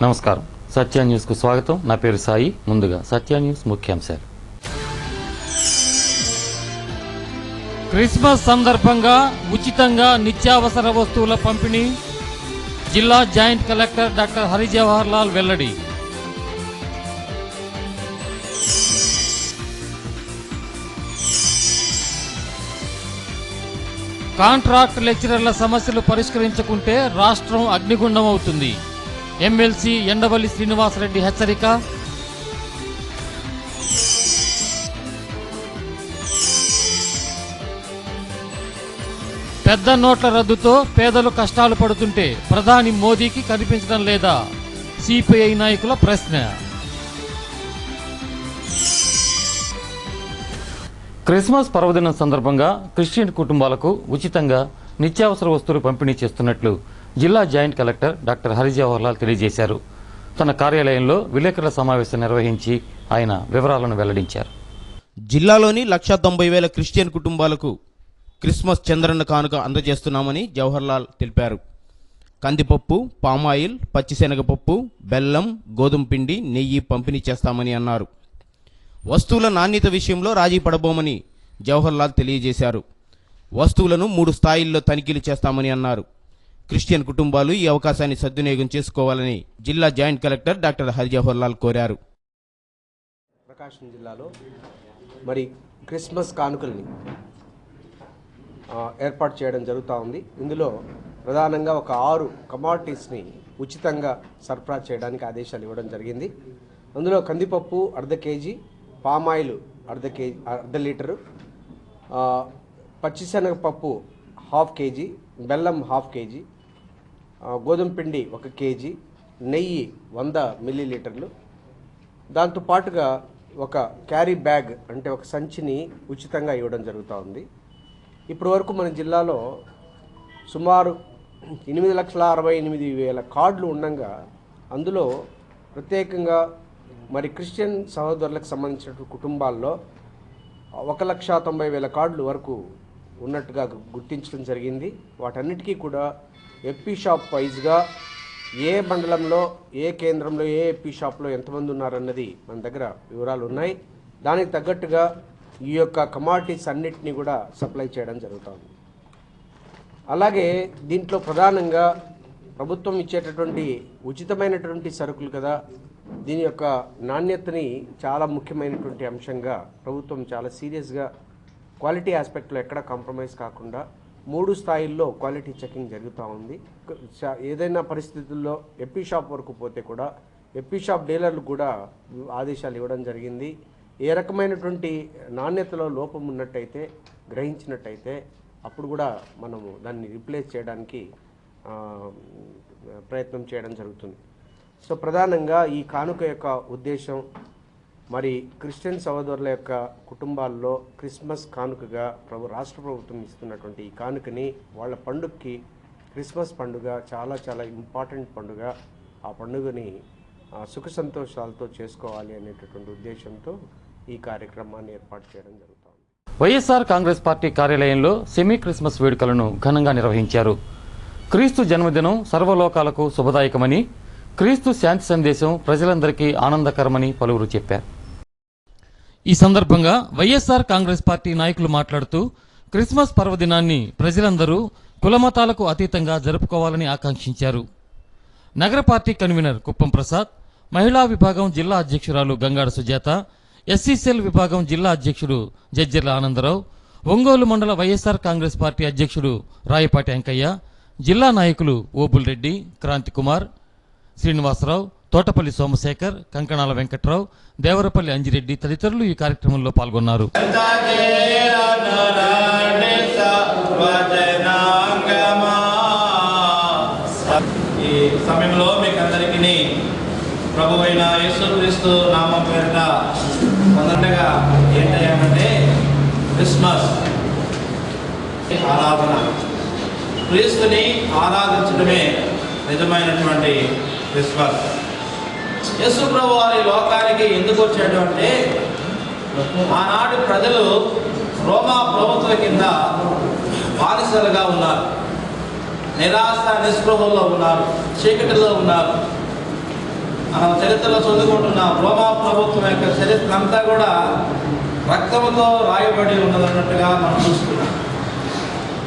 నమస్కారం. సత్య న్యూస్ కు స్వాగతం. నా పేరు సాయి. ముందుగా సత్య న్యూస్ ముఖ్యాంశాలు. క్రిస్మస్ సందర్భంగా ఉచితంగా నిత్యావసర వస్తువుల పంపిణీ. జిల్లా joint collector doctor Hari Jawahar Lal వెల్లడి. కాంట్రాక్ట్ లెక్చరర్ల సమస్యలు పరిష్కరించకుంటే రాష్ట్రం అగ్నిగుండం అవుతుంది. ఎమ్మెల్సీ ఎండవల్లి శ్రీనివాసరెడ్డి హెచ్చరిక. పెద్ద నోట్ల రద్దుతో పేదలు కష్టాలు పడుతుంటే ప్రధాని మోదీకి కనిపించడం లేదా? సిపిఐ నాయకుల ప్రశ్న. క్రిస్మస్ పర్వదినం సందర్భంగా క్రిస్టియన్ కుటుంబాలకు ఉచితంగా నిత్యావసర వస్తువులు పంపిణీ చేస్తున్నట్లు జిల్లా joint collector doctor Hari Jawahar Lal తెలియజేశారు. తన కార్యాలయంలో విలేకరుల సమావేశం నిర్వహించి ఆయన వివరాలను వెల్లడించారు. జిల్లాలోని 190,000 క్రిస్టియన్ కుటుంబాలకు క్రిస్మస్ చంద్రన్న కానుక అందజేస్తున్నామని జవహర్ లాల్ తెలిపారు. కందిపప్పు, పామాయిల్, పచ్చిశనగపప్పు, బెల్లం, గోధుమ పిండి, నెయ్యి పంపిణీ చేస్తామని అన్నారు. వస్తువుల నాణ్యత విషయంలో రాజీ పడబోమని జవహర్ లాల్ తెలియజేశారు. వస్తువులను 3 స్థాయిల్లో తనిఖీలు చేస్తామని అన్నారు. క్రిస్టియన్ కుటుంబాలు ఈ అవకాశాన్ని సద్వినియోగం చేసుకోవాలని జిల్లా joint collector doctor Hari Jawahar Lal కోరారు. ప్రకాశం జిల్లాలో మరి క్రిస్మస్ కానుకల్ని ఏర్పాటు చేయడం జరుగుతూ ఉంది. ఇందులో ప్రధానంగా ఒక 6 కమాడిటీస్ని ఉచితంగా సరఫరా చేయడానికి ఆదేశాలు ఇవ్వడం జరిగింది. అందులో కందిపప్పు 1/2 kg, పామాయిల్ 1/2 లీటరు, పచ్చిశనగపప్పు 1/2 kg, బెల్లం 1/2 kg, గోధుమ పిండి 1 kg, నెయ్యి 100 ml. దాంతోపాటుగా ఒక క్యారీ బ్యాగ్ అంటే ఒక సంచిని ఉచితంగా ఇవ్వడం జరుగుతూ ఉంది. ఇప్పటి వరకు మన జిల్లాలో సుమారు 8,68,000 కార్డులు ఉండగా అందులో ప్రత్యేకంగా మరి క్రిస్టియన్ సహోదరులకు సంబంధించిన కుటుంబాల్లో 1,90,000 కార్డులు వరకు ఉన్నట్టుగా గుర్తించడం జరిగింది. వాటన్నిటికీ కూడా ఎప్పీ షాప్ వైజ్గా ఏ మండలంలో, ఏ కేంద్రంలో, ఏ ఎప్పీ షాప్లో ఎంతమంది ఉన్నారన్నది మన దగ్గర వివరాలు ఉన్నాయి. దానికి తగ్గట్టుగా ఈ యొక్క కమాడిటీస్ అన్నిటినీ కూడా సప్లై చేయడం జరుగుతుంది. అలాగే దీంట్లో ప్రధానంగా ప్రభుత్వం ఇచ్చేటటువంటి ఉచితమైనటువంటి సరుకులు కదా, దీని యొక్క నాణ్యతని చాలా ముఖ్యమైనటువంటి అంశంగా ప్రభుత్వం చాలా సీరియస్గా క్వాలిటీ ఆస్పెక్ట్లో ఎక్కడ కాంప్రమైజ్ కాకుండా 3 స్థాయిల్లో క్వాలిటీ చెకింగ్ జరుగుతూ ఉంది. ఏదైనా పరిస్థితుల్లో ఎప్పీ షాప్ వరకు పోతే కూడా ఎప్పీ షాప్ డీలర్లు కూడా ఆదేశాలు ఇవ్వడం జరిగింది. ఏ రకమైనటువంటి నాణ్యతలో లోపం ఉన్నట్టయితే, గ్రహించినట్టయితే అప్పుడు కూడా మనము దాన్ని రీప్లేస్ చేయడానికి ప్రయత్నం చేయడం జరుగుతుంది. సో ప్రధానంగా ఈ కానుక యొక్క ఉద్దేశం మరి క్రిస్టియన్ సహోదరుల యొక్క కుటుంబాల్లో క్రిస్మస్ కానుకగా రాష్ట్ర ప్రభుత్వం ఇస్తున్నటువంటి ఈ కానుకని వాళ్ళ పండుగకి, క్రిస్మస్ పండుగ చాలా చాలా ఇంపార్టెంట్ పండుగ, ఆ పండుగని సుఖ సంతోషాలతో చేసుకోవాలి అనేటటువంటి ఉద్దేశంతో ఈ కార్యక్రమాన్ని ఏర్పాటు చేయడం జరుగుతుంది. వైఎస్ఆర్ కాంగ్రెస్ పార్టీ కార్యాలయంలో సెమీ క్రిస్మస్ వేడుకలను ఘనంగా నిర్వహించారు. క్రీస్తు జన్మదినం సర్వలోకాలకు శుభదాయకమని, క్రీస్తు శాంతి సందేశం ప్రజలందరికీ ఆనందకరమని పలువురు చెప్పారు. ఈ సందర్భంగా వైఎస్ఆర్ కాంగ్రెస్ పార్టీ నాయకులు మాట్లాడుతూ క్రిస్మస్ పర్వదినాన్ని ప్రజలందరూ కులమతాలకు అతీతంగా జరుపుకోవాలని ఆకాంక్షించారు. నగర పార్టీ కన్వీనర్ కుప్పం ప్రసాద్, మహిళా విభాగం జిల్లా అధ్యక్షురాలు గంగాడ సుజాత, ఎస్సీసీఎల్ విభాగం జిల్లా అధ్యక్షుడు జజ్జర్ల ఆనందరావు, ఒంగోలు మండల వైఎస్ఆర్ కాంగ్రెస్ పార్టీ అధ్యక్షుడు రాయపాటి వెంకయ్య, జిల్లా నాయకులు ఓబుల్రెడ్డి, క్రాంతి కుమార్, శ్రీనివాసరావు, తోటపల్లి సోమశేఖర్, కంకణాల వెంకట్రావు, దేవరపల్లి అంజిరెడ్డి తదితరులు ఈ కార్యక్రమంలో పాల్గొన్నారు. ఈ సమయంలో మీకు అందరికీ ప్రభు అయిన యేసుక్రీస్తు నామం పేరిట మొదటగా ఏంటంటే క్రిస్మస్ ఆరాధన, క్రీస్తుని ఆరాధించడమే నిజమైనటువంటి క్రిస్మస్. యేసు ప్రభు వారి లోకానికి ఎందుకు వచ్చాడు అంటే, ఆనాడు ప్రజలు రోమా ప్రభుత్వం కింద బానిసలుగా ఉన్నారు, నిరాశ నిస్పృహల్లో ఉన్నారు, చీకటిలో ఉన్నారు. మనం చరిత్రలో చదువుకుంటున్నాం. రోమా ప్రభుత్వం యొక్క చరిత్ర అంతా కూడా రక్తంతో రాయబడి ఉన్నదన్నట్టుగా మనం చూస్తున్నాం.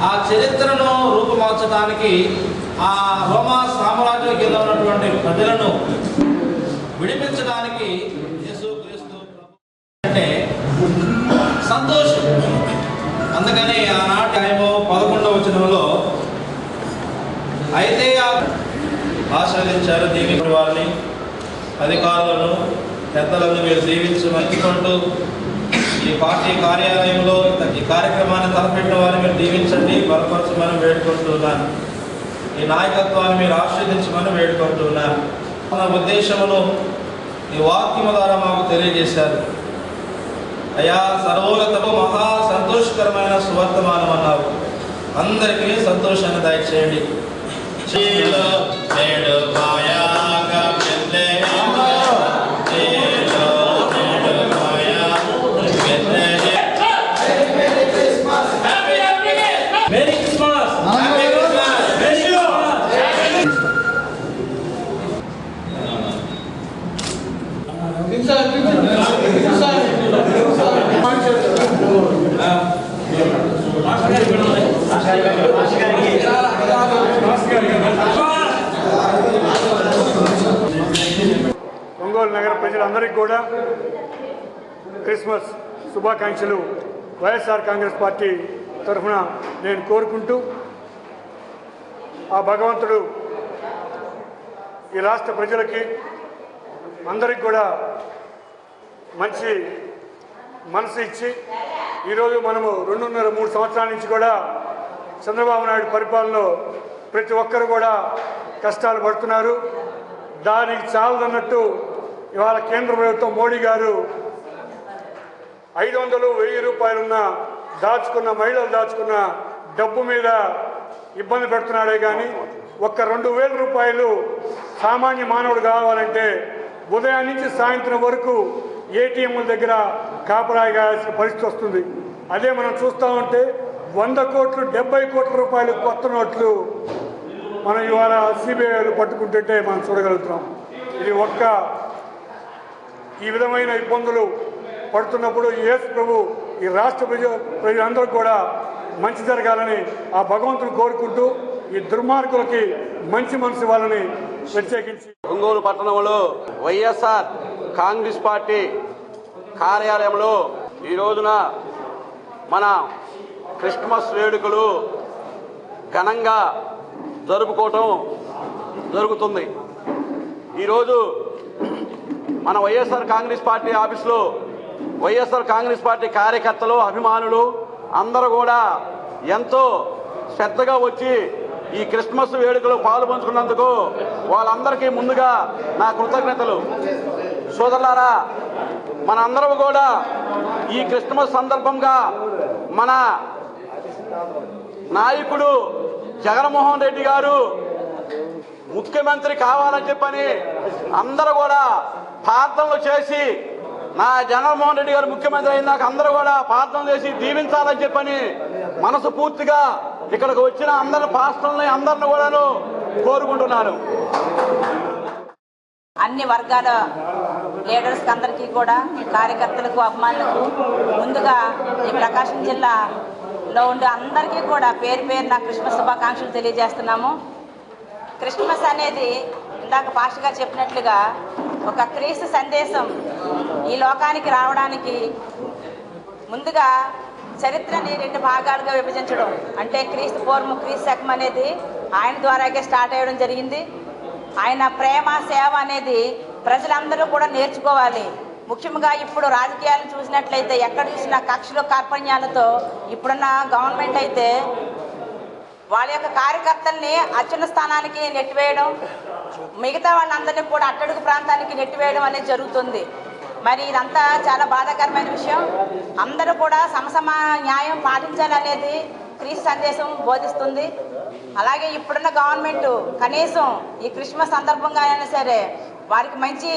ఆ చరిత్రను రూపుమార్చడానికి ఆ రోమా సామ్రాజ్యం కింద ఉన్నటువంటి ప్రజలను విడిపించడానికి యేసుక్రీస్తు అంటే సంతోషం. అందుకని ఆనాటి ఆయమో 11వ వచనంలో అయితే ఆశీర్వదించారు, దీవించిన వారిని అధికారులను పెద్దలను మీరు దీవించమంటూ ఈ పార్టీ కార్యాలయంలో ఈ కార్యక్రమాన్ని తలపెట్టిన వారిని మీరు దీవించండి, బలపరచమని వేడుకుంటున్నాను. ఈ నాయకత్వాన్ని మీరు ఆశీర్వదించమని వేడుకుంటున్నాను. మన ఉద్దేశమును ఈ వాక్యము ద్వారా మాకు తెలియజేశారు. అయ్యా, సర్వోన్నతము మహా సంతోషకరమైన సువర్తమానం అన్నావు. అందరికీ సంతోషాన్ని దయచేయండి. ఒంగోలు నగర ప్రజలందరికీ కూడా క్రిస్మస్ శుభాకాంక్షలు వైఎస్ఆర్ కాంగ్రెస్ పార్టీ తరఫున నేను కోరుకుంటూ, ఆ భగవంతుడు ఈ రాష్ట్ర ప్రజలకి అందరికి కూడా మంచి మనసు ఇచ్చి, ఈరోజు మనము 2.5-3 సంవత్సరాల నుంచి కూడా చంద్రబాబు నాయుడు పరిపాలనలో ప్రతి ఒక్కరు కూడా కష్టాలు పడుతున్నారు. దానికి చాలదన్నట్టు ఇవాళ కేంద్ర ప్రభుత్వం మోడీ గారు 500-1000 రూపాయలున్న దాచుకున్న మహిళలు దాచుకున్న డబ్బు మీద ఇబ్బంది పెడుతున్నాడే కానీ ఒక్క 2000 రూపాయలు సామాన్య మానవుడు కావాలంటే ఉదయం నుంచి సాయంత్రం వరకు ఏటీఎంల దగ్గర కాపలాగా కావాల్సిన పరిస్థితి వస్తుంది. అదే మనం చూస్తూ ఉంటే 100 కోట్లు 70 కోట్ల రూపాయలు కొత్త నోట్లు మనం ఇవాళ సిబిఐలు పట్టుకుంటుంటే మనం చూడగలుగుతున్నాం. ఇది ఈ విధమైన ఇబ్బందులు పడుతున్నప్పుడు యేసు ప్రభు ఈ రాష్ట్ర ప్రజలందరూ కూడా మంచి జరగాలని ఆ భగవంతుని కోరుకుంటూ, ఈ దుర్మార్గులకి మంచి మనసు వాళ్ళని ప్రత్యేకించి ఒంగోలు పట్టణంలో వైఎస్ఆర్ కాంగ్రెస్ పార్టీ కార్యాలయంలో ఈ రోజున మన క్రిస్మస్ వేడుకలు ఘనంగా జరుపుకోవటం జరుగుతుంది. ఈరోజు మన వైఎస్ఆర్ కాంగ్రెస్ పార్టీ ఆఫీసులో వైఎస్ఆర్ కాంగ్రెస్ పార్టీ కార్యకర్తలు, అభిమానులు అందరూ కూడా ఎంతో శ్రద్ధగా వచ్చి ఈ క్రిస్మస్ వేడుకలో పాలు పంచుకున్నందుకు వాళ్ళందరికీ ముందుగా నా కృతజ్ఞతలు. సోదరులారా, మనందరం కూడా ఈ క్రిస్మస్ సందర్భంగా మన నాయకుడు జగన్మోహన్ రెడ్డి గారు ముఖ్యమంత్రి కావాలని చెప్పని అందరూ కూడా ప్రార్థనలు చేసి, నా జగన్మోహన్ రెడ్డి గారు ముఖ్యమంత్రి అయినాక అందరూ కూడా ప్రార్థన చేసి దీవించాలని చెప్పని మనసు పూర్తిగా ఇక్కడికి వచ్చిన అందరి పాస్టర్లని అందరిని కూడాను కోరుకుంటున్నాను. అన్ని వర్గాల లీడర్స్కి అందరికీ కూడా, కార్యకర్తలకు, అభిమానులకు ముందుగా ఈ ప్రకాశం జిల్లాలో ఉండే అందరికీ కూడా పేరు పేరున క్రిస్మస్ శుభాకాంక్షలు తెలియజేస్తున్నాము. క్రిస్మస్ అనేది ఇందాక పాస్టర్ గారు చెప్పినట్లుగా ఒక క్రీస్తు సందేశం ఈ లోకానికి రావడానికి ముందుగా చరిత్రని 2 భాగాలుగా విభజించడం, అంటే క్రీస్తు పూర్వం క్రీస్తు శకం అనేది ఆయన ద్వారాగే స్టార్ట్ అయ్యడం జరిగింది. ఆయన ప్రేమ సేవ అనేది ప్రజలందరూ కూడా నేర్చుకోవాలి. ముఖ్యంగా ఇప్పుడు రాజకీయాలను చూసినట్లయితే ఎక్కడ చూసినా కక్షలు కార్పణ్యాలతో ఇప్పుడున్న గవర్నమెంట్ అయితే వాళ్ళ యొక్క కార్యకర్తల్ని అత్యున్నత స్థానానికి నెట్టివేయడం, మిగతా వాళ్ళందరినీ కూడా అట్టడుగు ప్రాంతానికి నెట్టివేయడం అనేది జరుగుతుంది. మరి ఇదంతా చాలా బాధాకరమైన విషయం. అందరూ కూడా సమసమ న్యాయం పాటించాలనేది క్రీస్తు సందేశం బోధిస్తుంది. అలాగే ఇప్పుడున్న గవర్నమెంట్ కనీసం ఈ క్రిస్మస్ సందర్భంగా అయినా సరే వారికి మంచి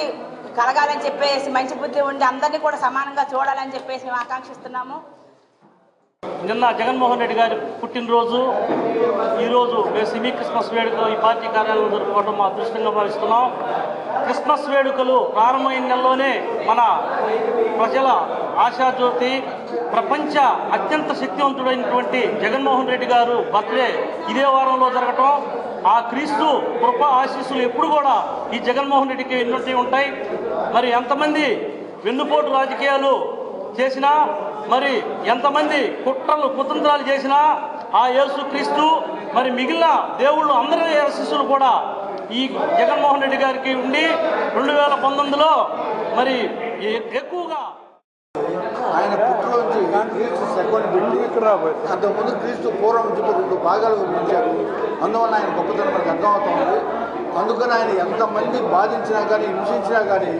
కలగాలని చెప్పేసి, మంచి బుద్ధి ఉండి అందరినీ కూడా సమానంగా చూడాలని చెప్పేసి మేము ఆకాంక్షిస్తున్నాము. నిన్న జగన్మోహన్ రెడ్డి గారి పుట్టినరోజు, ఈరోజు మేము సెమీ క్రిస్మస్ వేడుకలో ఈ పార్టీ కార్యాలయం జరుపుకోవడం మా అదృష్టంగా భావిస్తున్నాం. క్రిస్మస్ వేడుకలు ప్రారంభమైన నెలలోనే మన ప్రజల ఆశాజ్యోతి ప్రపంచ అత్యంత శక్తివంతుడైనటువంటి జగన్మోహన్ రెడ్డి గారు బర్త్డే ఇదే వారంలో జరగటం, ఆ క్రీస్తు కృప ఆశీస్సులు ఎప్పుడు కూడా ఈ జగన్మోహన్ రెడ్డికి ఎన్నుంటి ఉంటాయి. మరి ఎంతమంది వెన్నుపోటు రాజకీయాలు చేసినా, మరి ఎంతమంది కుతంత్రాలు చేసినా ఆ యేసు క్రీస్తు మరి మిగిలిన దేవుళ్ళు అందరి ఆశీస్సులు కూడా ఈ జగన్మోహన్ రెడ్డి గారికి ఉండి 2019లో మరి ఎక్కువగా ఆయన పుట్టులోంచి క్రీస్తు సెకండ్ పెట్టి అంతకుముందు క్రీస్తు పూర్వం నుంచి 2 భాగాలు విభజించారు. అందువల్ల ఆయన గొప్పతనం మనకు అర్థమవుతుంది. అందుకని ఆయన ఎంతమంది బాధించినా కానీ హింసించినా కానీ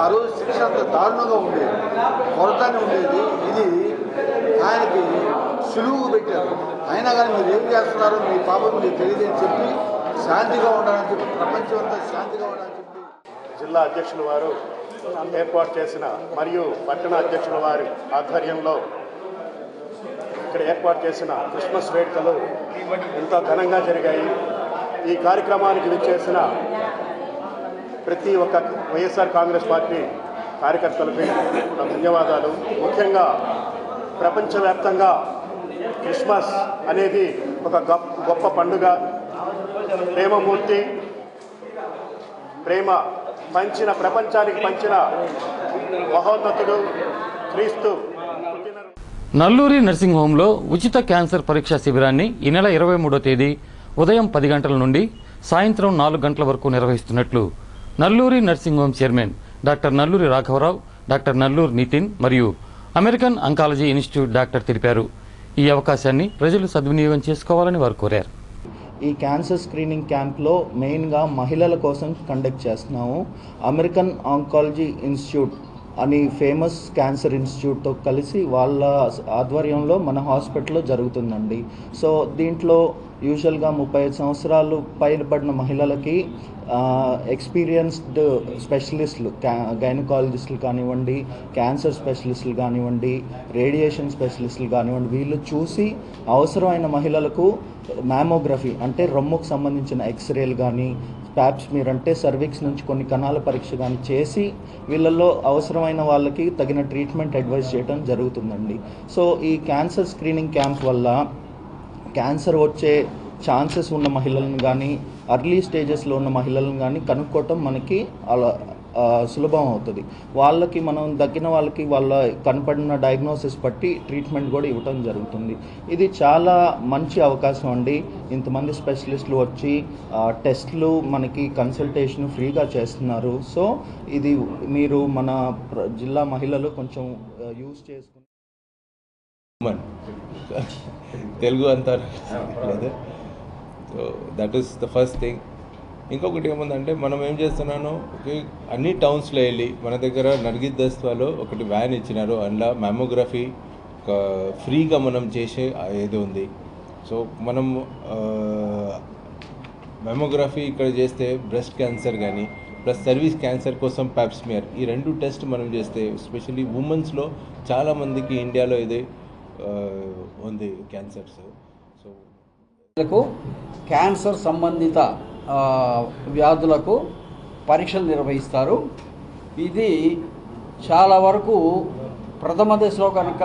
ఆ రోజు శిక్ష అంత దారుణంగా ఉండేది, కొరతనే ఉండేది. ఇది ఆయనకి సులువు పెట్టారు. అయినా కానీ మీరు ఏం చేస్తున్నారో మీ పాపం మీకు తెలియదని చెప్పి శాంతిగా ఉండాలని చెప్పి, ప్రపంచం అంతా శాంతిగా ఉండాలని చెప్పి జిల్లా అధ్యక్షుల వారు ఏర్పాటు చేసిన మరియు పట్టణ అధ్యక్షుల వారి ఆధ్వర్యంలో ఇక్కడ ఏర్పాటు చేసిన క్రిస్మస్ వేడుకలు ఎంతో ఘనంగా జరిగాయి. ఈ కార్యక్రమానికి విచ్చేసిన ప్రతి ఒక్క వైఎస్ఆర్ కాంగ్రెస్ పార్టీ కార్యకర్తలకి ధన్యవాదాలు. ముఖ్యంగా ప్రపంచవ్యాప్తంగా క్రిస్మస్ అనేది ఒక గొప్ప పండుగ. ప్రేమమూర్తి, ప్రేమ పంచిన ప్రపంచానికి పంచిన మహోన్నతుడు క్రీస్తు. నల్లూరి నర్సింగ్ హోంలో ఉచిత క్యాన్సర్ పరీక్షా శిబిరాన్ని ఈ నెల 23వ తేదీ ఉదయం 10 గంటల నుండి సాయంత్రం 4 గంటల వరకు నిర్వహిస్తున్నట్లు Nalluri nursing home chairman doctor Nalluri రాఘవరావు, డాక్టర్ నల్లూరి నితిన్ మరియు అమెరికన్ అంకాలజీ ఇన్స్టిట్యూట్ డాక్టర్ తెలిపారు. ఈ అవకాశాన్ని ప్రజలు సద్వినియోగం చేసుకోవాలని వారు కోరారు. ఈ క్యాన్సర్ స్క్రీనింగ్ క్యాంప్లో మెయిన్గా మహిళల కోసం కండక్ట్ చేస్తున్నాము. అమెరికన్ ఆంకాలజీ ఇన్స్టిట్యూట్ అని ఫేమస్ క్యాన్సర్ ఇన్స్టిట్యూట్తో కలిసి వాళ్ళ ఆధ్వర్యంలో మన హాస్పిటల్లో జరుగుతుందండి. సో దీంట్లో యూజువల్గా 35 సంవత్సరాలు పైబడిన మహిళలకి ఎక్స్పీరియన్స్డ్ స్పెషలిస్టులు, గైనకాలజిస్టులు కానివ్వండి, క్యాన్సర్ స్పెషలిస్టులు కానివ్వండి, రేడియేషన్ స్పెషలిస్టులు కానివ్వండి, వీళ్ళు చూసి అవసరమైన మహిళలకు మ్యామోగ్రఫీ అంటే రొమ్ముకు సంబంధించిన ఎక్స్రేలు కానీ, ప్యాప్స్మియర్ అంటే సర్విక్స్ నుంచి కొన్ని కణాల పరీక్ష కానీ చేసి వీళ్ళల్లో అవసరమైన వాళ్ళకి తగిన ట్రీట్మెంట్ అడ్వైస్ చేయడం జరుగుతుందండి. సో ఈ క్యాన్సర్ స్క్రీనింగ్ క్యాంప్ వల్ల క్యాన్సర్ వచ్చే ఛాన్సెస్ ఉన్న మహిళలను కానీ, అర్లీ స్టేజెస్లో ఉన్న మహిళలను కానీ కనుక్కోవటం మనకి అలా సులభం అవుతుంది. వాళ్ళకి మనం దగ్గిన వాళ్ళకి వాళ్ళ కనపడిన డయాగ్నోసిస్ బట్టి ట్రీట్మెంట్ కూడా ఇవ్వటం జరుగుతుంది. ఇది చాలా మంచి అవకాశం అండి. ఇంతమంది స్పెషలిస్టులు వచ్చి టెస్ట్లు మనకి కన్సల్టేషన్ ఫ్రీగా చేస్తున్నారు. సో ఇది మీరు మన జిల్లా మహిళలు కొంచెం యూజ్ చేసుకుని తెలుగు అంతా లేదు. So that is the first thing. ఇంకొకటి ఏముందంటే మనం ఏం చేస్తున్నాను, అన్ని టౌన్స్లో వెళ్ళి మన దగ్గర నర్గిద్దస్వాలో ఒకటి వ్యాన్ ఇచ్చినారు, అందులో మ్యామోగ్రఫీ ఫ్రీగా మనం చేసే ఏది ఉంది. సో మనం మ్యామోగ్రఫీ ఇక్కడ చేస్తే బ్రెస్ట్ క్యాన్సర్ కానీ ప్లస్ సర్వీస్ క్యాన్సర్ కోసం ప్యాప్స్మియర్, ఈ 2 టెస్ట్ మనం చేస్తే ఎస్పెషల్లీ ఉమెన్స్లో చాలామందికి ఇండియాలో ఇది ఉంది క్యాన్సర్స్. సో క్యాన్సర్ సంబంధిత వ్యాధులకు పరీక్షలు నిర్వహిస్తారు. ఇది చాలా వరకు ప్రథమ దశలో కనుక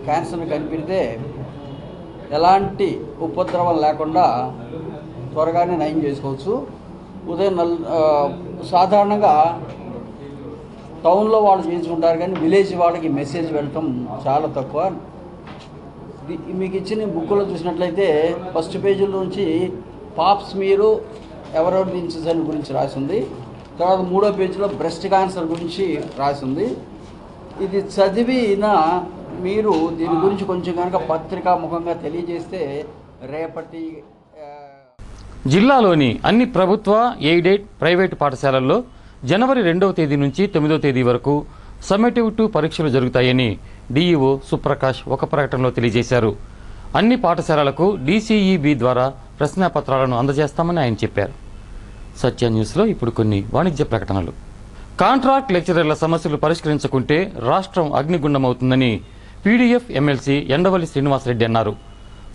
క్యాన్సర్ని కనిపెడితే ఎలాంటి ఉపద్రవం లేకుండా త్వరగానే నయం చేసుకోవచ్చు. ఉదయం సాధారణంగా టౌన్లో వాళ్ళు చేయించుకుంటారు, కానీ విలేజ్ వాళ్ళకి మెసేజ్ వెళ్ళటం చాలా తక్కువ. మీకు ఇచ్చిన బుక్లో చూసినట్లయితే ఫస్ట్ పేజీల నుంచి పాప్స్ మీరు ఎవరెవరి ఇన్సిడెంట్ గురించి రాసింది, తర్వాత 3వ పేజీలో బ్రెస్ట్ క్యాన్సర్ గురించి రాసింది. ఇది చదివిన మీరు దీని గురించి కొంచెం కనుక పత్రికాముఖంగా తెలియజేస్తే రేపటి జిల్లాలోని అన్ని ప్రభుత్వ, ఎయిడెడ్, ప్రైవేటు పాఠశాలల్లో జనవరి 2వ తేదీ నుంచి 9వ తేదీ వరకు సమ్మేటివ్ 2 పరీక్షలు జరుగుతాయని డీఈఓ సుప్రకాష్ ఒక ప్రకటనలో తెలియజేశారు. అన్ని పాఠశాలలకు డీసీఈబీ ద్వారా ప్రశ్నాపత్రాలను అందజేస్తామని ఆయన చెప్పారు. సత్య న్యూస్లో ఇప్పుడు కొన్ని వాణిజ్య ప్రకటనలు. కాంట్రాక్ట్ లెక్చరర్ల సమస్యలు పరిష్కరించకుంటే రాష్ట్రం అగ్నిగుండమవుతుందని పీడీఎఫ్ ఎమ్మెల్సీ ఎండవల్లి శ్రీనివాసరెడ్డి అన్నారు.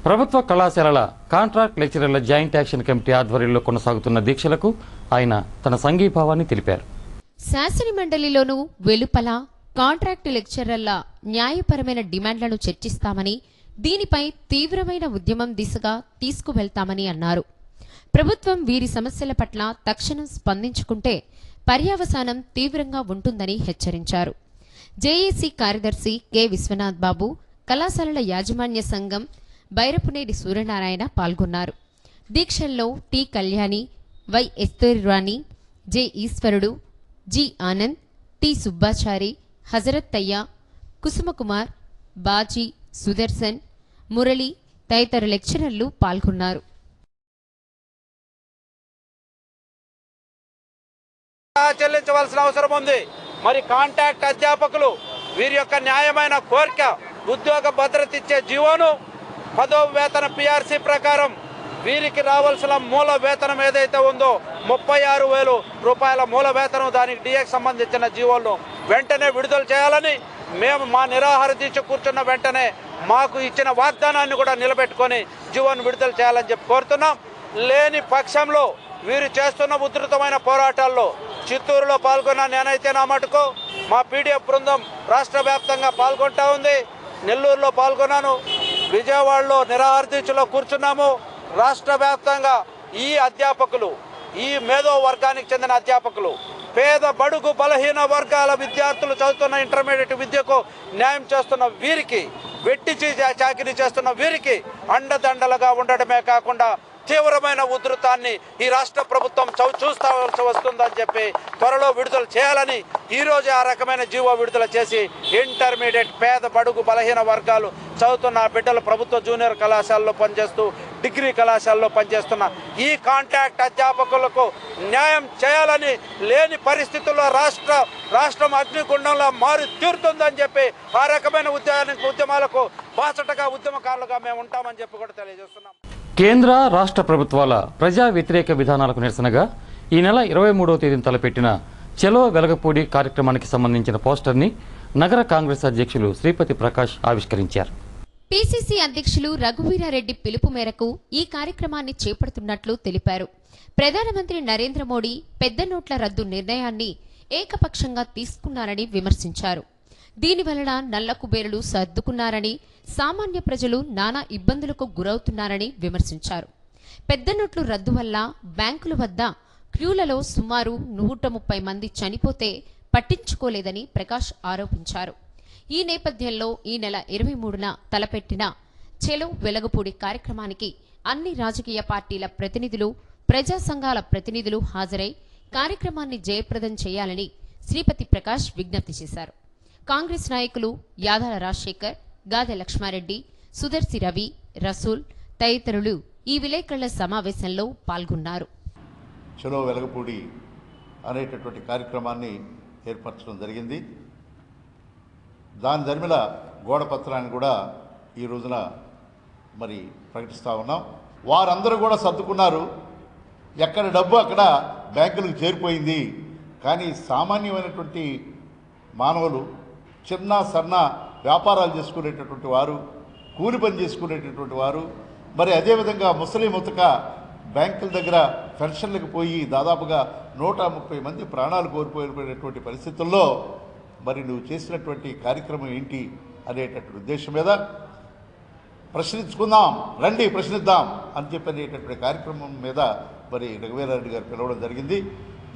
ప్రభుత్వ కళాశాలల కాంట్రాక్ట్ లెక్చరర్ల జాయింట్ యాక్షన్ కమిటీ ఆధ్వర్యంలో కొనసాగుతున్న దీక్షలకు ఆయన తన సంఘీభావాన్ని తెలిపారు. శాసనమండలిలోనూ వెలుపల కాంట్రాక్టు లెక్చరర్ల న్యాయపరమైన డిమాండ్లను చర్చిస్తామని, దీనిపై తీవ్రమైన ఉద్యమం దిశగా తీసుకువెళ్తామని అన్నారు. ప్రభుత్వం వీరి సమస్యల పట్ల తక్షణం స్పందించుకుంటే పర్యవసానం తీవ్రంగా ఉంటుందని హెచ్చరించారు. జేఏసీ కార్యదర్శి కె విశ్వనాథ్ బాబు, కళాశాలల యాజమాన్య సంఘం బైరపునేని సూర్యనారాయణ పాల్గొన్నారు. దీక్షల్లో టి కళ్యాణి, వై ఎస్తేరాణి, జె ఈశ్వరుడు, జి ఆనంద్, టి సుబ్బాచారి, హజరత్ తయ్య, కుసుమకుమార్, బాజీ, సుదర్శన్, మురళి తదితర లెక్చరర్లు పాల్గొన్నారు. చెల్లించవలసిన అవసరం ఉంది. మరి కాంట్రాక్ట్ అధ్యాపకులు వీరి యొక్క న్యాయమైన కోరిక ఉద్యోగ భద్రత ఇచ్చే జీవోను 10వ వేతన పిఆర్సీ ప్రకారం వీరికి రావాల్సిన మూల వేతనం ఏదైతే ఉందో 36,000 రూపాయల మూల వేతనం, దానికి డిఏకి సంబంధించిన జీవోలను వెంటనే విడుదల చేయాలని మేము మా నిరాహార దీక్ష కూర్చున్న వెంటనే మాకు ఇచ్చిన వాగ్దానాన్ని కూడా నిలబెట్టుకొని జీవోను విడుదల చేయాలని చెప్పి కోరుతున్నాం. లేని పక్షంలో వీరు చేస్తున్న ఉధృతమైన పోరాటాల్లో చిత్తూరులో పాల్గొన్న నేనైతే నా మటుకు మా పీడిఎఫ్ బృందం రాష్ట్ర వ్యాప్తంగా పాల్గొంటా ఉంది. నెల్లూరులో పాల్గొన్నాను, విజయవాడలో నిరాహార దీక్షలో కూర్చున్నాము. రాష్ట్ర వ్యాప్తంగా ఈ అధ్యాపకులు, ఈ మేధో వర్గానికి చెందిన అధ్యాపకులు, పేద బడుగు బలహీన వర్గాల విద్యార్థులు చదువుతున్న ఇంటర్మీడియట్ విద్యకు న్యాయం చేస్తున్న వీరికి, వెట్టి చాకిరీ చేస్తున్న వీరికి అండదండలుగా ఉండడమే కాకుండా తీవ్రమైన ఉధృతాన్ని ఈ రాష్ట్ర ప్రభుత్వం చూస్తాల్సి వస్తుందని చెప్పి త్వరలో విడుదల చేయాలని ఈరోజు ఆ రకమైన జీవో విడుదల చేసి ఇంటర్మీడియట్ పేద బడుగు బలహీన వర్గాలు చదువుతున్న బిడ్డలు ప్రభుత్వ జూనియర్ కళాశాలలో పనిచేస్తూ డిగ్రీ కళాశాలలో పనిచేస్తున్న ఈ కాంట్రాక్ట్ అధ్యాపకులకు న్యాయం చేయాలని, లేని పరిస్థితుల్లో రాష్ట్రం అగ్నిగుండంలో మారి తీరుతుందని చెప్పి ఆ రకమైన ఉద్యమాలకు బాసటగా ఉద్యమకారులుగా మేము ఉంటామని చెప్పి కూడా తెలియజేస్తున్నాం. కేంద్ర రాష్ట్ర ప్రభుత్వాల ప్రజా వ్యతిరేక విధానాలకు నిరసనగా ఈ నెల 23వ తేదీన తలపెట్టిన చలో వెలగపూడి కార్యక్రమానికి సంబంధించిన పోస్టర్ని నగర కాంగ్రెస్ అధ్యక్షులు శ్రీపతి ప్రకాష్ ఆవిష్కరించారు. పీసీసీ అధ్యక్షులు రఘువీరారెడ్డి పిలుపు మేరకు ఈ కార్యక్రమాన్ని చేపడుతున్నట్లు తెలిపారు. ప్రధానమంత్రి నరేంద్ర మోడీ పెద్ద నోట్ల రద్దు నిర్ణయాన్ని ఏకపక్షంగా తీసుకున్నారని విమర్శించారు. దీనివలన నల్ల కుబేరులు సర్దుకున్నారని, సామాన్య ప్రజలు నానా ఇబ్బందులకు గురవుతున్నారని విమర్శించారు. పెద్ద నోట్లు రద్దు వల్ల బ్యాంకుల వద్ద క్యూలలో సుమారు 130 మంది చనిపోతే పట్టించుకోలేదని ప్రకాష్ ఆరోపించారు. ఈ నేపథ్యంలో ఈ నెల 23న తలపెట్టిన చెలో వెలగపూడి కార్యక్రమానికి అన్ని రాజకీయ పార్టీల ప్రతినిధులు, ప్రజా సంఘాల ప్రతినిధులు హాజరై కార్యక్రమాన్ని జయప్రదం చేయాలని శ్రీపతి ప్రకాష్ విజ్ఞప్తి చేశారు. కాంగ్రెస్ నాయకులు యాదాల రాజశేఖర్, గాదె లక్ష్మారెడ్డి, సుదర్శి రవి, రసూల్ తదితరులు ఈ విలేకరుల సమావేశంలో పాల్గొన్నారు. చలో వెలగపూడి అనేటటువంటి కార్యక్రమాన్ని ఏర్పరచడం జరిగింది. దాని ధర్మిల గోడపత్రాన్ని కూడా ఈ రోజున మరి ప్రకటిస్తూ ఉన్నాం. వారందరూ కూడా సర్దుకున్నారు. ఎక్కడ డబ్బు అక్కడ బ్యాంకులకు చేరిపోయింది. కానీ సామాన్యమైనటువంటి మానవులు, చిన్న సన్న వ్యాపారాలు చేసుకునేటటువంటి వారు, కూలి పని చేసుకునేటటువంటి వారు, మరి అదేవిధంగా ముసలి ముతక బ్యాంకుల దగ్గర పెన్షన్లకు పోయి దాదాపుగా 130 మంది ప్రాణాలు కోల్పోయినటువంటి పరిస్థితుల్లో మరి నువ్వు చేసినటువంటి కార్యక్రమం ఏంటి అనేటటువంటి ఉద్దేశం మీద ప్రశ్నించుకుందాం, రండి ప్రశ్నిద్దాం అని చెప్పనేటటువంటి కార్యక్రమం మీద మరి రఘువీరారెడ్డి గారు పిలవడం జరిగింది.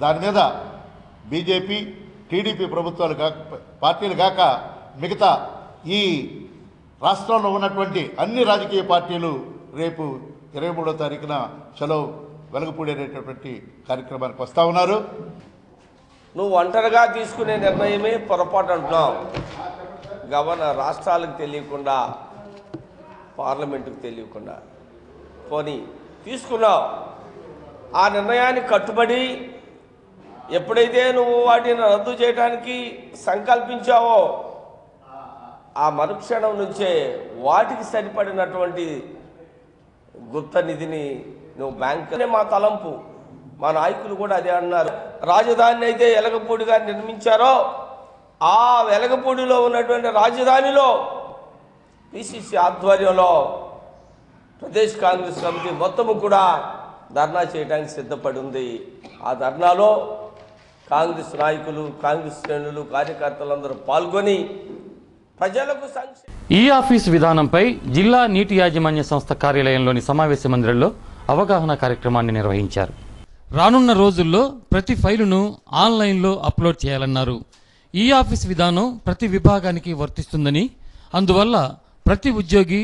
దాని మీద బీజేపీ, టీడీపీ ప్రభుత్వాలు పార్టీలు కాక మిగతా ఈ రాష్ట్రంలో ఉన్నటువంటి అన్ని రాజకీయ పార్టీలు రేపు 23వ తారీఖున చలో వెలగపూడి అనేటటువంటి కార్యక్రమానికి వస్తూ ఉన్నారు. నువ్వు ఒంటరిగా తీసుకునే నిర్ణయమే పొరపాటు అంటున్నావు. గవర్నర్ రాష్ట్రాలకు తెలియకుండా, పార్లమెంటుకు తెలియకుండా పోనీ తీసుకున్నావు. ఆ నిర్ణయానికి కట్టుబడి ఎప్పుడైతే నువ్వు వాటిని రద్దు చేయడానికి సంకల్పించావో ఆ మరుక్షణం నుంచే వాటికి సరిపడినటువంటి గుప్త నిధిని నువ్వు బ్యాంకునే మా తలంపు. మా నాయకులు కూడా అదే అన్నారు. రాజధానిని అయితే వెలగపూడిగా నిర్మించారో ఆ వెలగపూడిలో ఉన్నటువంటి రాజధానిలో పిసిసి ఆధ్వర్యంలో ప్రదేశ్ కాంగ్రెస్ కమిటీ మొత్తము కూడా ధర్నా చేయడానికి సిద్ధపడి ఉంది. ఆ ధర్నాలో కాంగ్రెస్ నాయకులు, కాంగ్రెస్ శ్రేణులు, కార్యకర్తలందరూ పాల్గొని ప్రజలకు ఈ ఆఫీస్ విధానంపై జిల్లా నీటి యాజమాన్య సంస్థ కార్యాలయంలోని సమావేశ మందిరంలో అవగాహన కార్యక్రమాన్ని నిర్వహించారు. రానున్న రోజుల్లో ప్రతి ఫైలును ఆన్లైన్లో అప్లోడ్ చేయాలన్నారు. ఈ ఆఫీస్ విధానం ప్రతి విభాగానికి వర్తిస్తుందని, అందువల్ల ప్రతి ఉద్యోగి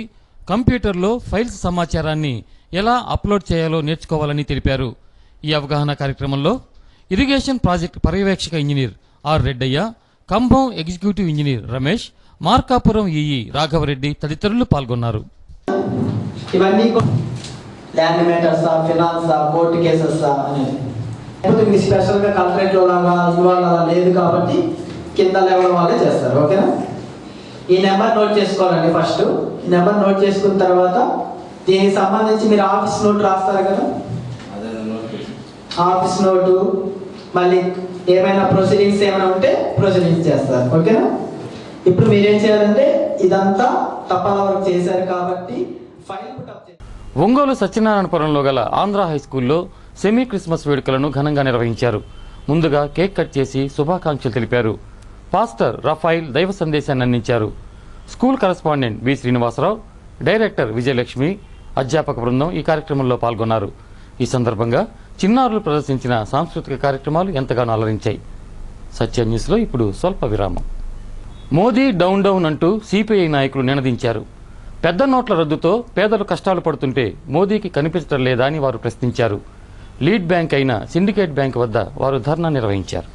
కంప్యూటర్లో ఫైల్స్ సమాచారాన్ని ఎలా అప్లోడ్ చేయాలో నేర్చుకోవాలని తెలిపారు. ఈ అవగాహన కార్యక్రమంలో ఇరిగేషన్ ప్రాజెక్టు పర్యవేక్షక engineer R Reddaiah, Kambham executive engineer Ramesh, Markapuram EE Raghavareddy తదితరులు పాల్గొన్నారు. ఇవన్నీ ల్యాండ్ మ్యాటర్సా, ఫినాన్సా, కోర్టు కేసెసా అనేది మీకు స్పెషల్గా కలెక్టరేట్లో లాగా ఇవాళ లేదు కాబట్టి కింద లెవెల్ వాళ్ళే చేస్తారు. ఓకేనా? ఈ నెంబర్ నోట్ చేసుకోవాలండి. ఫస్ట్ ఈ నెంబర్ నోట్ చేసుకున్న తర్వాత దీనికి సంబంధించి మీరు ఆఫీస్ నోట్ రాస్తారు కదా, ఆఫీస్ నోటు, మళ్ళీ ఏమైనా ప్రొసీడింగ్స్ ఏమైనా ఉంటే ప్రొసీడింగ్స్ చేస్తారు. ఓకేనా? ఇప్పుడు మీరేం చేయాలంటే ఇదంతా తపాలా వర్క్ చేశారు కాబట్టి ఫైల్ ఒంగోలు సత్యనారాయణపురంలో గల ఆంధ్ర హై స్కూల్లో సెమీ క్రిస్మస్ వేడుకలను ఘనంగా నిర్వహించారు. ముందుగా కేక్ కట్ చేసి శుభాకాంక్షలు తెలిపారు. పాస్టర్ రఫాయిల్ దైవ సందేశాన్ని అందించారు. స్కూల్ కరెస్పాండెంట్ వి శ్రీనివాసరావు, డైరెక్టర్ విజయలక్ష్మి, అధ్యాపక బృందం ఈ కార్యక్రమంలో పాల్గొన్నారు. ఈ సందర్భంగా చిన్నారులు ప్రదర్శించిన సాంస్కృతిక కార్యక్రమాలు ఎంతగానో అలరించాయి. సత్య న్యూస్లో ఇప్పుడు స్వల్ప విరామం. మోదీ డౌన్ డౌన్ అంటూ సిపిఐ నాయకులు నినదించారు. పెద్ద నోట్ల రద్దుతో పేదలు కష్టాలు పడుతుంటే మోదీకి కనిపించడం లేదా అని వారు ప్రశ్నించారు. లీడ్ బ్యాంక్ అయిన సిండికేట్ బ్యాంక్ వద్ద వారు ధర్నా నిర్వహించారు.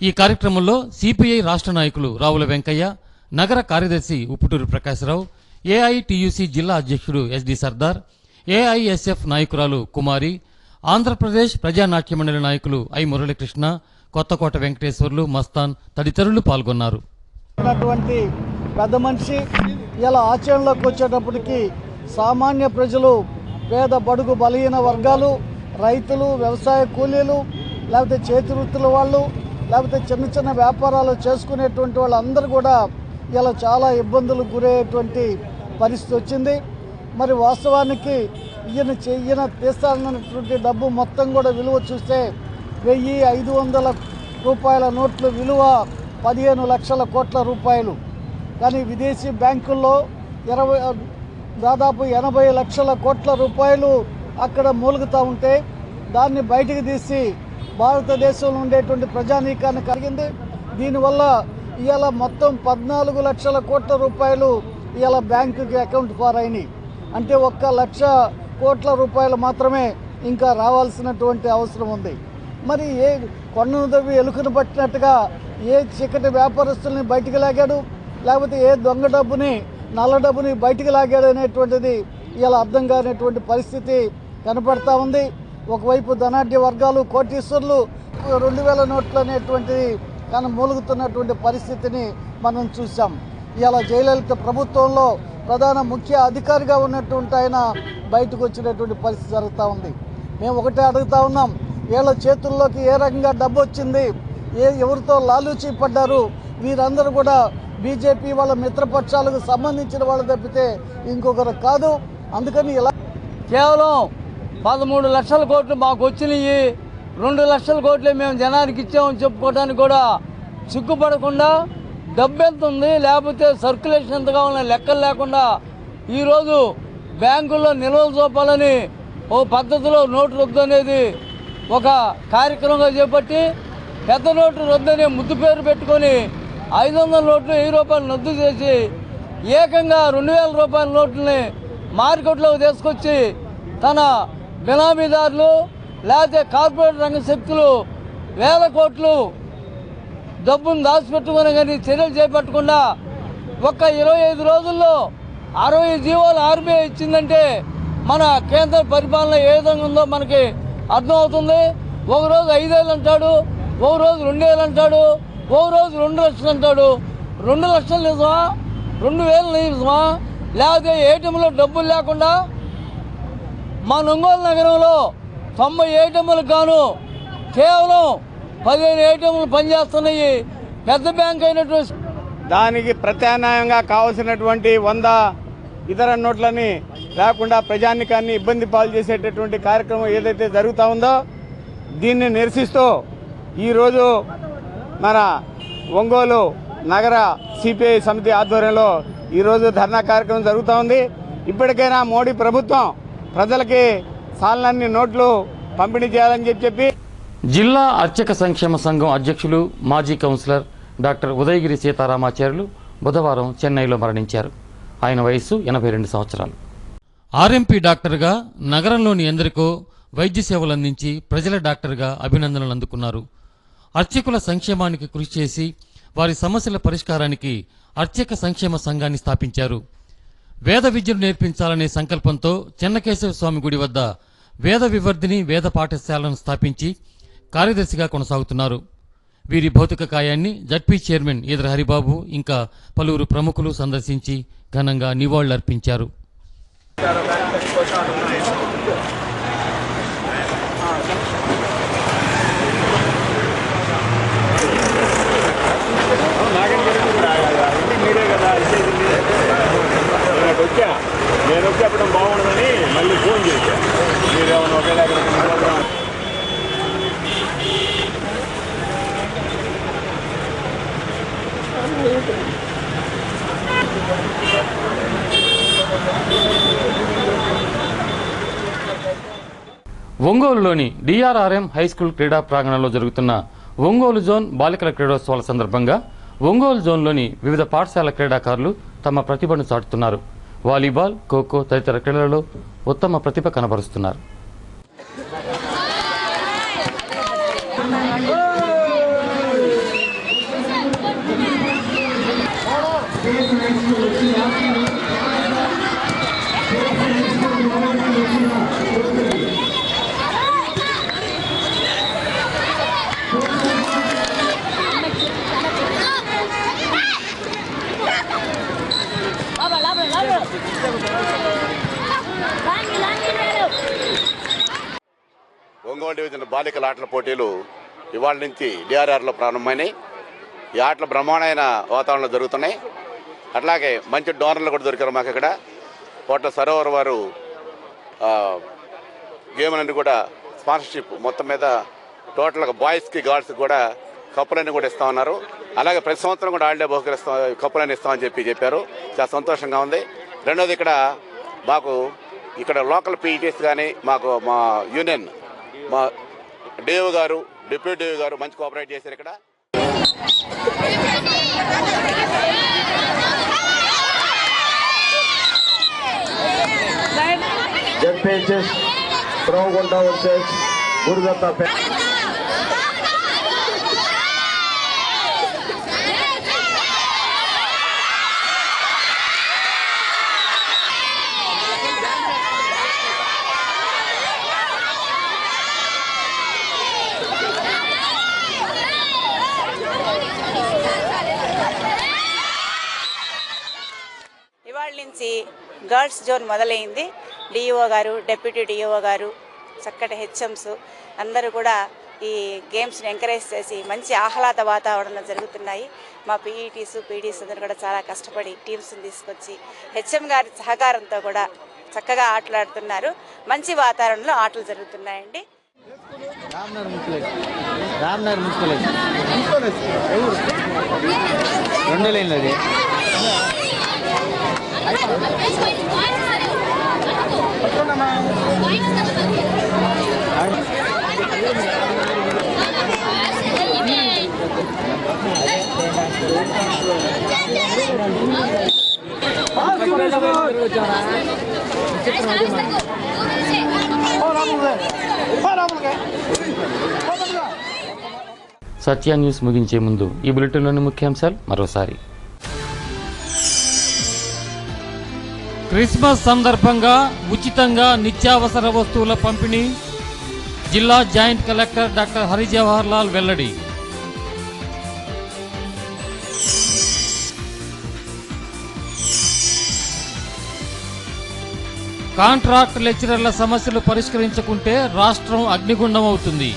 ఈ కార్యక్రమంలో సిపిఐ రాష్ట్ర నాయకులు రావుల వెంకయ్య, నగర కార్యదర్శి ఉప్పుటూరు ప్రకాశరావు, ఏఐటియుసి జిల్లా అధ్యక్షుడు ఎస్డి సర్దార్, ఏఐఎస్ఎఫ్ నాయకురాలు కుమారి, ఆంధ్రప్రదేశ్ ప్రజానాట్య మండలి నాయకులు ఐ మురళీకృష్ణ, కొత్తకోట వెంకటేశ్వర్లు, మస్తాన్ తదితరులు పాల్గొన్నారు. పెద్ద మనిషి ఇలా ఆచరణలోకి వచ్చేటప్పటికి సామాన్య ప్రజలు, పేద బడుగు బలహీన వర్గాలు, రైతులు, వ్యవసాయ కూలీలు, లేకపోతే చేతి వృత్తుల వాళ్ళు, లేకపోతే చిన్న చిన్న వ్యాపారాలు చేసుకునేటువంటి వాళ్ళందరూ కూడా ఇలా చాలా ఇబ్బందులు గురయ్యేటువంటి పరిస్థితి వచ్చింది. మరి వాస్తవానికి ఈయన తీస్తానన్నటువంటి డబ్బు మొత్తం కూడా విలువ చూస్తే 1500 రూపాయల నోట్లు విలువ 15 లక్షల కోట్ల రూపాయలు. కానీ విదేశీ బ్యాంకుల్లో దాదాపు 80 లక్షల కోట్ల రూపాయలు అక్కడ మూలుగుతూ ఉంటే దాన్ని బయటికి తీసి భారతదేశంలో ఉండేటువంటి ప్రజానీకాన్ని కలిగింది. దీనివల్ల ఇవాళ మొత్తం 14 లక్షల కోట్ల రూపాయలు ఇవాళ బ్యాంకుకి అకౌంట్ ఫార్ అయినాయి. అంటే 1 లక్ష కోట్ల రూపాయలు మాత్రమే ఇంకా రావాల్సినటువంటి అవసరం ఉంది. మరి ఏ కొండను దవ్వి ఎలుకను పట్టినట్టుగా ఏ చీకటి వ్యాపారస్తుల్ని బయటికి లాగాడు, లేకపోతే ఏ దొంగ డబ్బుని నల్ల డబ్బుని బయటికి లాగాడు అనేటువంటిది ఇలా అర్థం కానిటువంటి పరిస్థితి కనపడతా ఉంది. ఒకవైపు ధనాఢ్య వర్గాలు, కోటీశ్వర్లు 2000 నోట్లు అనేటువంటిది కానీ మూలుగుతున్నటువంటి పరిస్థితిని మనం చూసాం. ఇలా జయలలిత ప్రభుత్వంలో ప్రధాన ముఖ్య అధికారిగా ఉన్నటువంటి ఆయన బయటకు వచ్చినటువంటి పరిస్థితి జరుగుతూ ఉంది. మేము ఒకటే అడుగుతా ఉన్నాం, వీళ్ళ చేతుల్లోకి ఏ రకంగా డబ్బు వచ్చింది, ఎవరితో లాలూచీ పడ్డారు, వీరందరూ కూడా బీజేపీ వాళ్ళ మిత్రపక్షాలకు సంబంధించిన వాళ్ళు తప్పితే ఇంకొకరు కాదు. అందుకని ఇలా కేవలం 13 లక్షల కోట్లు మాకు వచ్చినాయి, 2 లక్షల కోట్లే మేము జనానికి ఇచ్చామని చెప్పుకోవడానికి కూడా సిగ్గుపడకుండా డబ్బు ఎంత ఉంది, లేకపోతే సర్క్యులేషన్ ఎంత కావాలని లెక్కలు లేకుండా ఈరోజు బ్యాంకుల్లో నిల్వలు చూపాలని ఓ పద్ధతిలో నోటు రద్దు అనేది ఒక కార్యక్రమంగా చేపట్టి పెద్ద నోటు రద్దు అనే ముద్దు పేరు పెట్టుకొని 500 నోట్లు 1000 రూపాయలు రద్దు చేసి ఏకంగా 2000 రూపాయల నోట్లని మార్కెట్లోకి తీసుకొచ్చి తన బినామీదారులు లేకపోతే కార్పొరేట్ రంగ శక్తులు వేల కోట్లు డబ్బును దాచిపెట్టుకుని కానీ చర్యలు చేపట్టకుండా ఒక్క 25 రోజుల్లో 60 జీవోలు ఆర్బీఐ ఇచ్చిందంటే మన కేంద్ర పరిపాలన ఏ విధంగా ఉందో మనకి అర్థమవుతుంది. ఒకరోజు 5 ఏళ్ళు అంటాడు, ఒకరోజు 2 ఏళ్ళు అంటాడు, ఒకరోజు 2 లక్షలు అంటాడు. 2 లక్షలు నిజమా, 2000 నిజమా, లేకపోతే ఏటీఎంలో డబ్బులు లేకుండా మా ఒంగోలు నగరంలో 90 ఏటీఎంలకు గాను కేవలం 15 ఏటీఎంలు పనిచేస్తున్నాయి. పెద్ద బ్యాంక్ అయినటువంటి దానికి ప్రత్యామ్నాయంగా కావాల్సినటువంటి 100 ఇతర నోట్లని లేకుండా ప్రజానికాన్ని ఇబ్బంది పాలు చేసేటటువంటి కార్యక్రమం ఏదైతే జరుగుతూ ఉందో దీన్ని నిరసిస్తూ ఈరోజు మన ఒంగోలు నగర సిపిఐ సమితి ఆధ్వర్యంలో ఈరోజు ధర్నా కార్యక్రమం జరుగుతూ ఉంది. ఇప్పటికైనా మోడీ ప్రభుత్వం ప్రజలకి సాలనన్ని నోట్లు పంపిణీ చేయాలని చెప్పి జిల్లా అర్చక సంక్షేమ సంఘం అధ్యక్షులు మాజీ కౌన్సిలర్ డాక్టర్ ఉదయగిరి సీతారామాచార్యులు బుధవారం చెన్నైలో మరణించారు. ఆయన వయస్సు 82 సంవత్సరాలు. ఆర్ఎంపీ డాక్టర్గా నగరంలోని ఎందరికో వైద్య సేవలు అందించి ప్రజల డాక్టర్గా అభినందనలు అందుకున్నారు. అర్చకుల సంక్షేమానికి కృషి చేసి వారి సమస్యల పరిష్కారానికి అర్చక సంక్షేమ సంఘాన్ని స్థాపించారు. వేద విద్యను నేర్పించాలనే సంకల్పంతో చెన్నకేశవ స్వామి గుడి వద్ద వేద వివర్ధిని వేద పాఠశాలను స్థాపించి కార్యదర్శిగా కొనసాగుతున్నారు. వీరి భౌతిక కాయాన్ని జడ్పీ చైర్మన్ ఈదర హరిబాబు ఇంకా పలువురు ప్రముఖులు సందర్శించి ఘనంగా నివాళులర్పించారు. నేను వచ్చేప్పుడు బాగుండదని మళ్ళీ ఫోన్ చేశా. మీరేమన్నా ఒకేలా ఒంగోలులోని డిఆర్ఆర్ఎం హైస్కూల్ క్రీడా ప్రాంగణంలో జరుగుతున్న ఒంగోలు జోన్ బాలికల క్రీడోత్సవాల సందర్భంగా ఒంగోలు జోన్లోని వివిధ పాఠశాల క్రీడాకారులు తమ ప్రతిభను చాటుతున్నారు. వాలీబాల్, ఖోఖో తదితర క్రీడలలో ఉత్తమ ప్రతిభ కనబరుస్తున్నారు. ఒంగోలు డివిజన్ బాలికల ఆటల పోటీలు ఇవాళ నుంచి డిఆర్ఆర్లో ప్రారంభమైనాయి. ఈ ఆటలు బ్రహ్మాండమైన వాతావరణంలో జరుగుతున్నాయి. అట్లాగే మంచి డోనర్లు కూడా దొరికారు మాకు ఇక్కడ. హోటల్ సరోవర్ వారు గేమ్లన్నీ కూడా స్పాన్సర్షిప్ మొత్తం మీద టోటల్గా బాయ్స్కి గర్ల్స్కి కూడా కప్పులన్నీ కూడా ఇస్తా ఉన్నారు. అలాగే ప్రతి సంవత్సరం కూడా హాలిడే బహుకరిస్తాం, కప్పులన్నీ ఇస్తామని చెప్పారు. చాలా సంతోషంగా ఉంది. రెండోది మాకు ఇక్కడ లోకల్ పీఈటీస్ కానీ మాకు మా యూనియన్ మా డిఓ గారు డిప్యూటీ డిఓ గారు మంచి కోఆపరేట్ చేశారు. ఇక్కడ జడ్పీహెచ్ఎస్ ప్రోగుంట వర్సెస్ గురుదత్త. ఇవాళ నుంచి గర్ల్స్ జోన్ మొదలైంది. డిఈఓ గారు, డిప్యూటీ డిఈఓ గారు, చక్కటి హెచ్ఎంస్ అందరూ కూడా ఈ గేమ్స్ని ఎంకరేజ్ చేసి మంచి ఆహ్లాద వాతావరణంలో జరుగుతున్నాయి. మా పీఈటీస్ పీడీస్ అందరూ కూడా చాలా కష్టపడి టీమ్స్ని తీసుకొచ్చి హెచ్ఎం గారి సహకారంతో కూడా చక్కగా ఆటలాడుతున్నారు. మంచి వాతావరణంలో ఆటలు జరుగుతున్నాయండి. సత్య న్యూస్ ముగించే ముందు ఈ బులెటిన్లోని ముఖ్యాంశాలు మరోసారి. క్రిస్మస్ సందర్భంగా ఉచితంగా నిత్యావసర వస్తువుల పంపిణీ. జిల్లా joint collector doctor Harijawahar Lal వెల్లడి. కాంట్రాక్ట్ లెక్చరర్ల సమస్యలు పరిష్కరించకుంటే రాష్ట్రం అగ్నిగుండం అవుతుంది.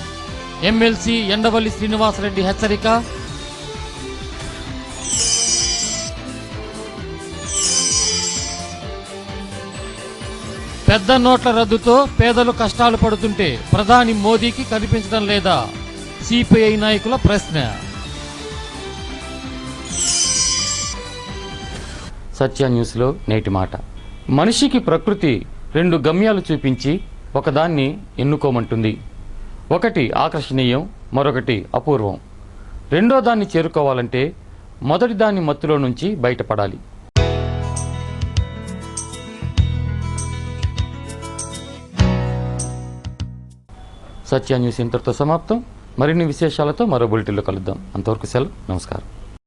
ఎమ్మెల్సీ ఎండవల్లి శ్రీనివాసరెడ్డి హెచ్చరిక. పెద్ద నోట్ల రద్దుతో పేదలు కష్టాలు పడుతుంటే ప్రధాని మోదీకి కనిపించడం లేదా? సిపిఐ నాయకుల ప్రశ్న. సత్య న్యూస్లో నేటి మాట. మనిషికి ప్రకృతి 2 గమ్యాలు చూపించి ఒకదాన్ని ఎన్నుకోమంటుంది. ఒకటి ఆకర్షణీయం, మరొకటి అపూర్వం. రెండో దాన్ని చేరుకోవాలంటే మొదటి దాని మత్తులో నుంచి బయటపడాలి. సత్య న్యూస్ ఇంతటితో సమాప్తం. మరిన్ని విశేషాలతో మరో బులెటిన్లో కలుద్దాం. అంతవరకు సెలవు. నమస్కారం.